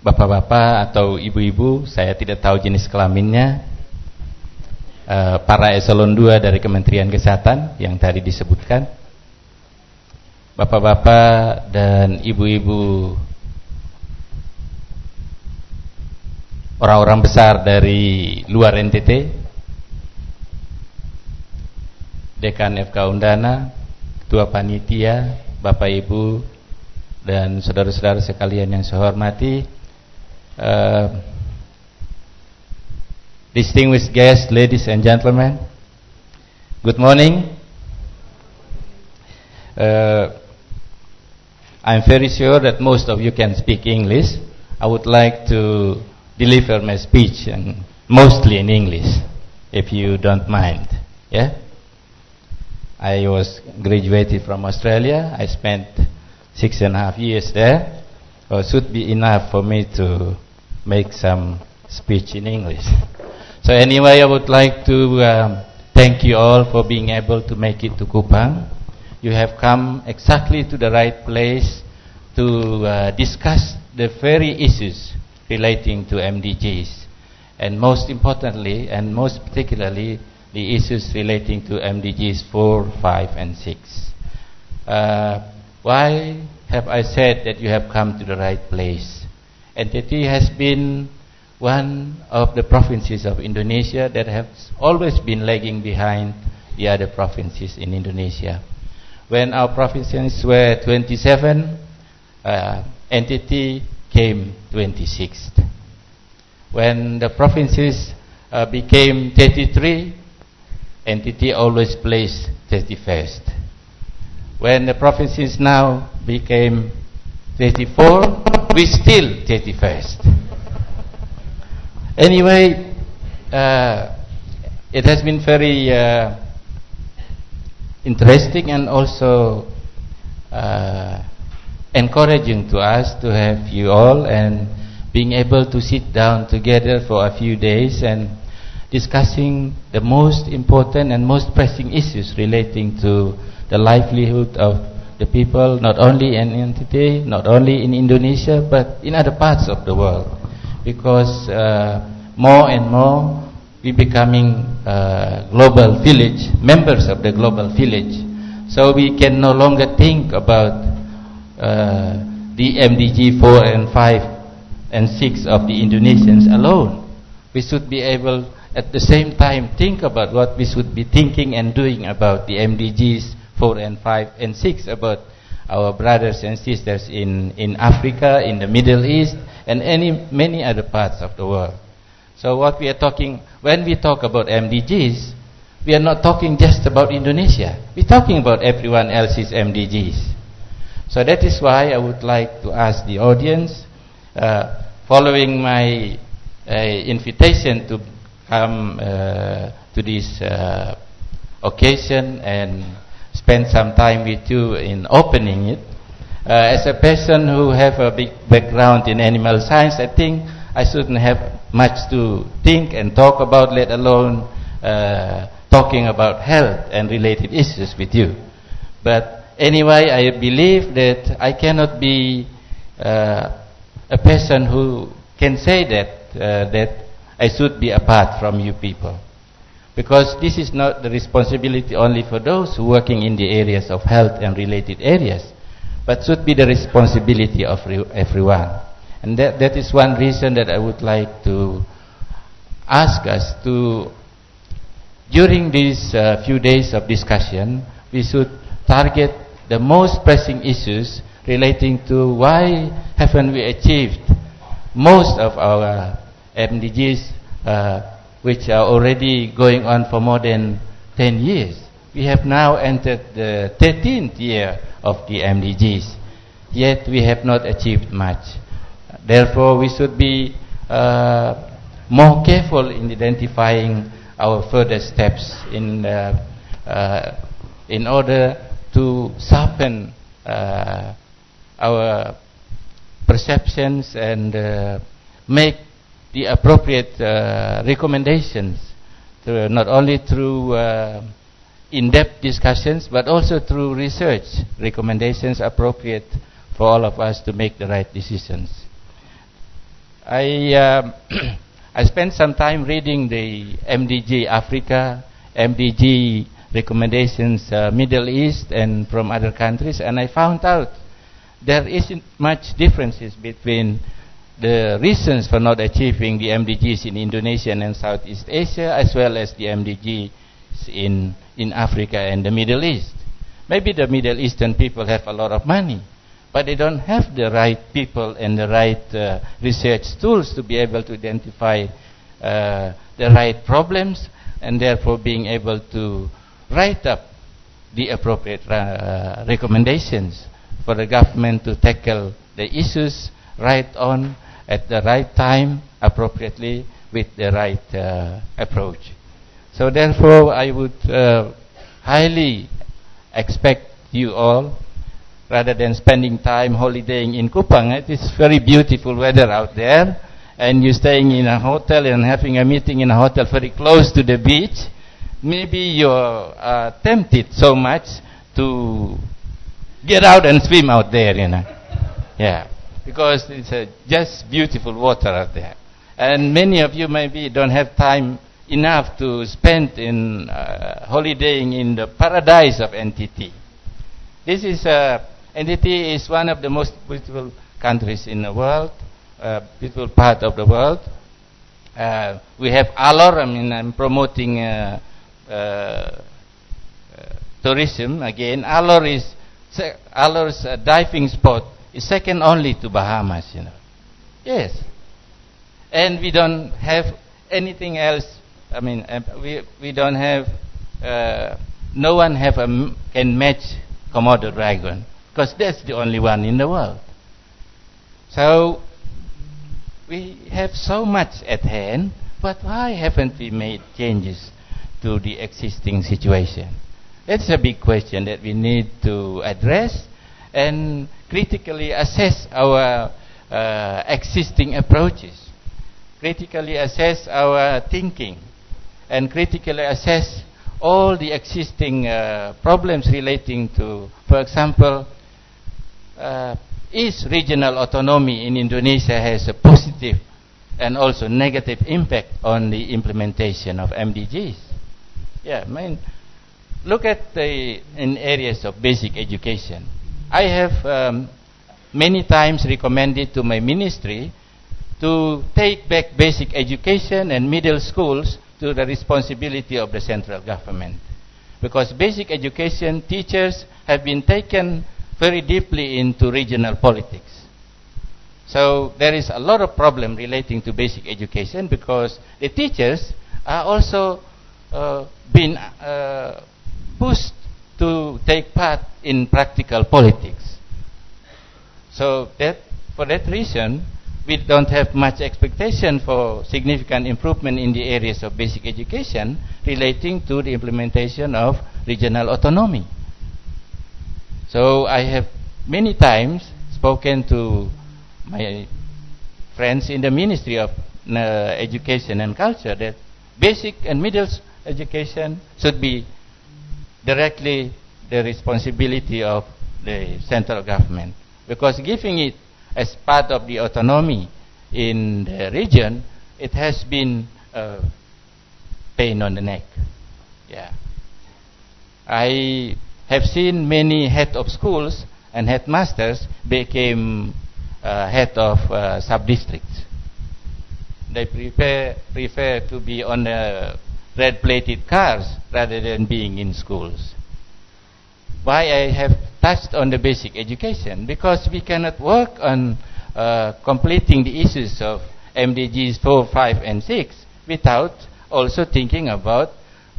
bapak-bapak atau ibu-ibu, saya tidak tahu jenis kelaminnya, para eselon 2 dari Kementerian Kesehatan yang tadi disebutkan, bapak-bapak dan ibu-ibu, orang-orang besar dari luar NTT, Dekan FK Undana, Ketua Panitia, Bapak Ibu dan saudara-saudara sekalian yang saya hormati, distinguished guests, ladies and gentlemen, good morning. I'm very sure that most of you can speak English. I would like to deliver my speech and mostly in English, if you don't mind. Yeah, I was graduated from Australia. I spent 6.5 years there, so it should be enough for me to make some speech in English. So anyway, I would like to thank you all for being able to make it to Kupang. You have come exactly to the right place to discuss the very issues relating to MDGs, and most importantly and most particularly the issues relating to MDGs 4, 5 and 6. Why have I said that you have come to the right place? NTT has been one of the provinces of Indonesia that has always been lagging behind the other provinces in Indonesia. When our provinces were 27, NTT came 26th. When the provinces became 33, NTT always placed 31st. When the provinces now became 34, we still 31st. Anyway, it has been very interesting and also encouraging to us to have you all and being able to sit down together for a few days and discussing the most important and most pressing issues relating to the livelihood of the people, not only in NTT, not only in Indonesia, but in other parts of the world. Because more and more we're becoming global village, members of the global village. So we can no longer think about the MDG 4 and 5 and 6 of the Indonesians alone. We should be able at the same time think about what we should be thinking and doing about the MDGs 4 and 5 and 6 about our brothers and sisters in Africa, in the Middle East and many other parts of the world. So what we are talking, when we talk about MDGs, we are not talking just about Indonesia. We're talking about everyone else's MDGs. So that is why I would like to ask the audience, following my invitation to come to this occasion and spend some time with you in opening it. As a person who have a big background in animal science, I think I shouldn't have much to think and talk about, let alone talking about health and related issues with you. But anyway, I believe that I cannot be a person who can say that I should be apart from you people, because this is not the responsibility only for those who working in the areas of health and related areas, but should be the responsibility of everyone. And that is one reason that I would like to ask us to, during these few days of discussion, we should target the most pressing issues relating to why haven't we achieved most of our MDGs, which are already going on for more than 10 years. We have now entered the 13th year of the MDGs, yet we have not achieved much. Therefore, we should be more careful in identifying our further steps in order to sharpen our perceptions and make the appropriate recommendations, not only through in-depth discussions, but also through research recommendations appropriate for all of us to make the right decisions. I I spent some time reading the MDG Africa, MDG recommendations Middle East and from other countries, and I found out there isn't much differences between the reasons for not achieving the MDGs in Indonesia and Southeast Asia, as well as the MDGs in Africa and the Middle East. Maybe the Middle Eastern people have a lot of money, but they don't have the right people and the right research tools to be able to identify the right problems, and therefore being able to write up the appropriate recommendations for the government to tackle the issues right on at the right time, appropriately, with the right approach. So therefore, I would highly expect you all, rather than spending time holidaying in Kupang, it is very beautiful weather out there, and you're staying in a hotel and having a meeting in a hotel very close to the beach, maybe you're tempted so much to get out and swim out there, Yeah. Because it's just beautiful water out there. And many of you maybe don't have time enough to spend in holidaying in the paradise of NTT. This is NTT is one of the most beautiful countries in the world, beautiful part of the world. We have Alor. I mean, I'm promoting tourism again. Alor's diving spot is second only to Bahamas, Yes. And we don't have anything else. I mean, we don't have, no one can match Komodo dragon, because that's the only one in the world. So we have so much at hand, but why haven't we made changes to the existing situation? That's a big question that we need to address and critically assess our existing approaches, critically assess our thinking, and critically assess all the existing problems relating to, for example, is regional autonomy in Indonesia has a positive and also negative impact on the implementation of MDGs. Yeah, I mean, look at in areas of basic education. I have many times recommended to my ministry to take back basic education and middle schools to the responsibility of the central government, because basic education teachers have been taken very deeply into regional politics. So there is a lot of problem relating to basic education, because the teachers are also being pushed to take part in practical politics. So for that reason, we don't have much expectation for significant improvement in the areas of basic education relating to the implementation of regional autonomy. So I have many times spoken to my friends in the Ministry of Education and Culture that basic and middle education should be directly the responsibility of the central government, because giving it as part of the autonomy in the region, it has been a pain on the neck. Yeah, I have seen many head of schools and headmasters became head of sub-districts. They prefer to be on red-plated cars rather than being in schools. Why I have touched on the basic education? Because we cannot work on completing the issues of MDGs 4, 5, and 6 without also thinking about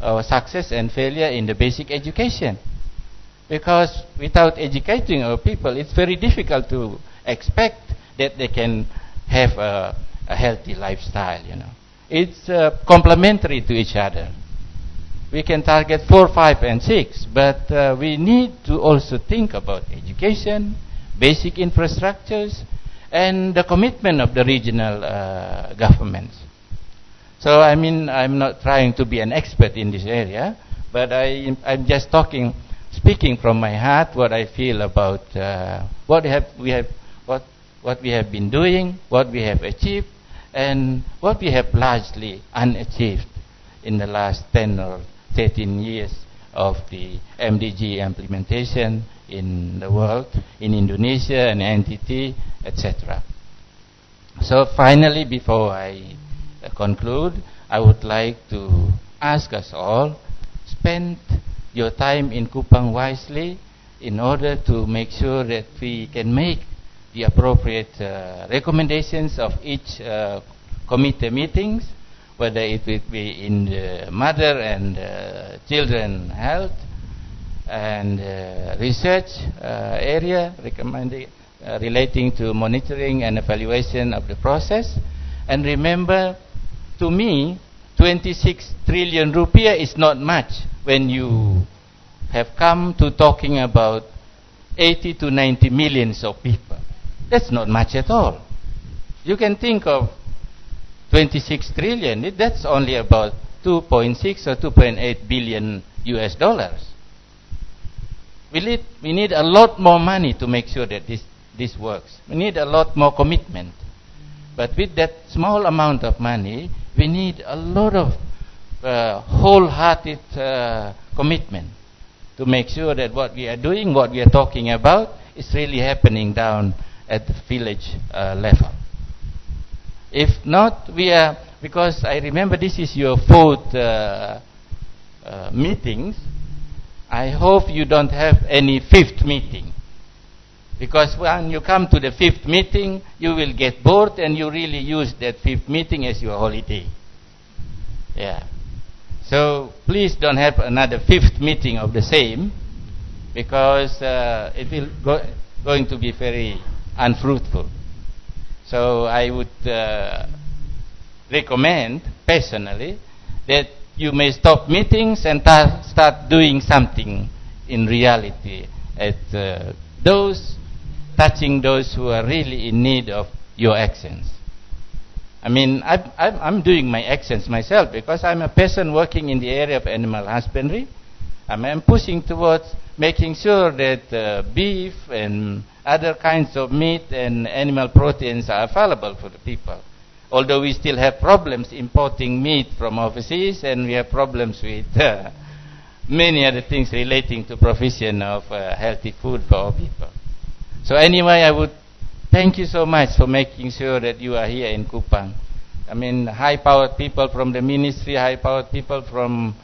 our success and failure in the basic education. Because without educating our people, it's very difficult to expect that they can have a healthy lifestyle, It's complementary to each other. We can target 4, 5, and 6, but we need to also think about education, basic infrastructures, and the commitment of the regional governments. So I mean, I'm not trying to be an expert in this area, but I'm just speaking from my heart what I feel about what what we have been doing, what we have achieved, and what we have largely unachieved in the last 10 or 13 years of the MDG implementation in the world, in Indonesia and NTT, etc. So finally, before I conclude, I would like to ask us all, spend your time in Kupang wisely in order to make sure that we can make the appropriate recommendations of each committee meetings, whether it will be in the mother and children health and research area relating to monitoring and evaluation of the process. And remember, to me, 26 trillion rupiah is not much when you have come to talking about 80 to 90 millions of people. That's not much at all. You can think of 26 trillion, that's only about 2.6 or 2.8 billion US dollars. We need a lot more money to make sure that this works. We need a lot more commitment. But with that small amount of money, we need a lot of wholehearted commitment to make sure that what we are doing, what we are talking about, is really happening down at the village level. If not, because I remember this is your fourth meetings, I hope you don't have any fifth meeting. Because when you come to the fifth meeting, you will get bored and you really use that fifth meeting as your holiday. Yeah. So please don't have another fifth meeting of the same, because it will going to be very unfruitful. So I would recommend personally that you may stop meetings and start doing something in reality at touching those who are really in need of your actions. I mean, I'm doing my actions myself because I'm a person working in the area of animal husbandry. I'm pushing towards making sure that beef and other kinds of meat and animal proteins are available for the people. Although we still have problems importing meat from overseas, and we have problems with many other things relating to provision of healthy food for our people. So anyway, I would thank you so much for making sure that you are here in Kupang. I mean, high-powered people from the ministry, high-powered people from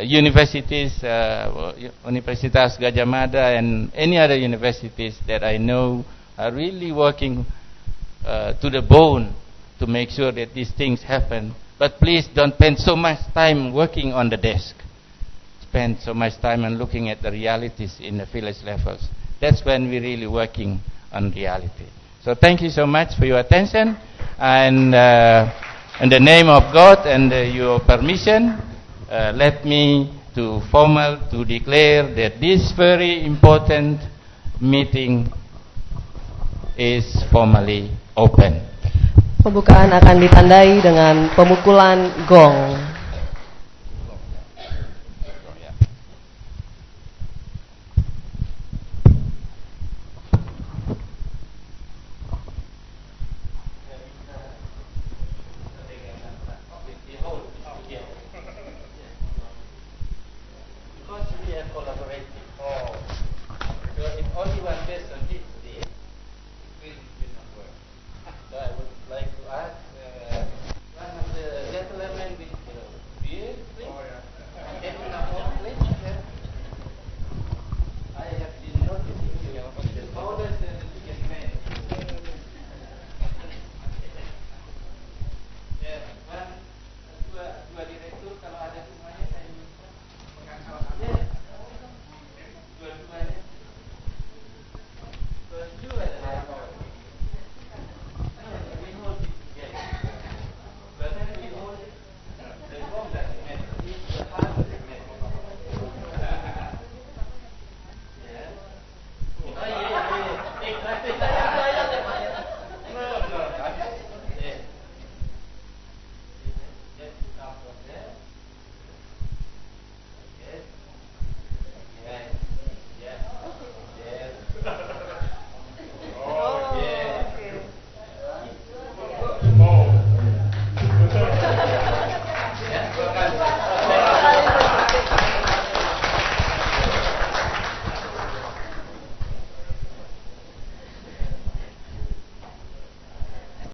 universities, Universitas Gadjah Mada, and any other universities that I know are really working to the bone to make sure that these things happen. But please don't spend so much time working on the desk. Spend so much time on looking at the realities in the village levels. That's when we're really working on reality. So thank you so much for your attention. And in the name of God and your permission, let me to declare that this very important meeting is formally open. Pembukaan akan ditandai dengan pemukulan gong.